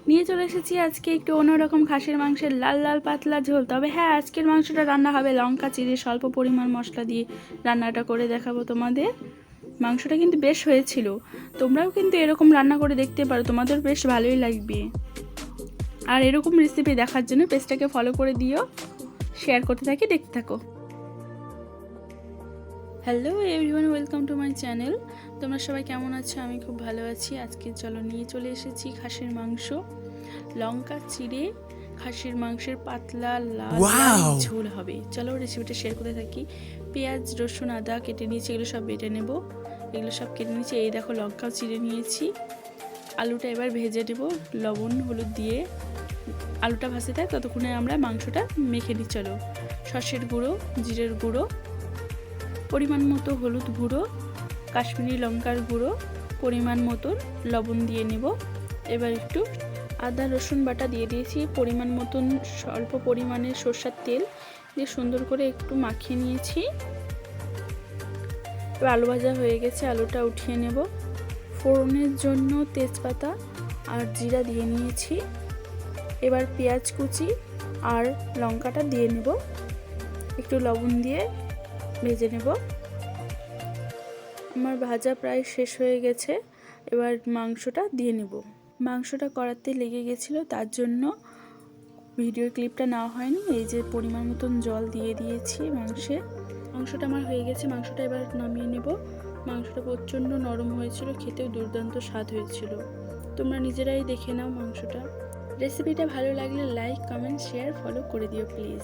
নিয়ে চলে এসেছি আজকে একটু অন্যরকম খাসির মাংসের লাল লাল পাতলা ঝোল। তবে হ্যাঁ, আজকের মাংসটা রান্না হবে লঙ্কা চিড়ে স্বল্প পরিমাণ মশলা দিয়ে রান্নাটা করে দেখাবো তোমাদের। মাংসটা কিন্তু বেশ হয়েছিল, তোমরাও কিন্তু এরকম রান্না করে দেখতে পারো, তোমাদের বেশ ভালোই লাগবে। আর এরকম রেসিপি দেখার জন্য পেজটাকে ফলো করে দিও, শেয়ার করতে থাকি, দেখতে থাকো। Hello everyone, welcome to my channel. তোমরা সবাই কেমন আছো? আমি খুব ভালো আছি। আজকে চলো নিয়ে চলে এসেছি খাসির মাংস, লঙ্কা চিড়ে খাসির মাংসের পাতলা লাল ঝোল হবে। চলো রেসিপিটা শেয়ার করতে থাকি। পেঁয়াজ রসুন আদা কেটে নিয়েছি, এগুলো সব বেটে নেব। এগুলো সব কেটে নিয়েছি। এই দেখো লঙ্কাও চিড়ে নিয়েছি। আলুটা এবার ভেজে নেব লবণ হলুদ দিয়ে। আলুটা ভাজতে থাক, ততক্ষণে আমরা মাংসটা মেখে নিই। চলো, সর্ষের গুঁড়ো, জিরের গুঁড়ো, পরিমাণ মতো হলুদ গুঁড়ো, কাশ্মীরি লঙ্কার গুঁড়ো, পরিমাণ মতন লবণ দিয়ে নেব। এবার একটু আদা রসুন বাটা দিয়ে দিয়েছি, পরিমাণ মতন অল্প পরিমাণে সরষের তেল দিয়ে সুন্দর করে একটু মাখিয়ে নিয়েছি। এবার আলু ভাজা হয়ে গেছে, আলুটা উঠিয়ে নেব। ফোড়নের জন্য তেজপাতা আর জিরা দিয়ে নিয়েছি। এবার পেঁয়াজ কুচি আর লঙ্কাটা দিয়ে নেব, একটু লবণ দিয়ে ভেজে নেব। আমার ভাজা প্রায় শেষ হয়ে গেছে, এবার মাংসটা দিয়ে নেব। মাংসটা কড়াতে লেগে গেছিলো, তার জন্য ভিডিও ক্লিপটা নেওয়া হয়নি। এই যে পরিমাণ মতন জল দিয়ে দিয়েছি মাংসটা আমার হয়ে গেছে। মাংসটা এবার নামিয়ে নেব। মাংসটা প্রচণ্ড নরম হয়েছিল, খেতেও দুর্দান্ত স্বাদ হয়েছিল। তোমরা নিজেরাই দেখে নাও মাংসটা। রেসিপিটা ভালো লাগলে লাইক কমেন্ট শেয়ার ফলো করে দিও প্লিজ।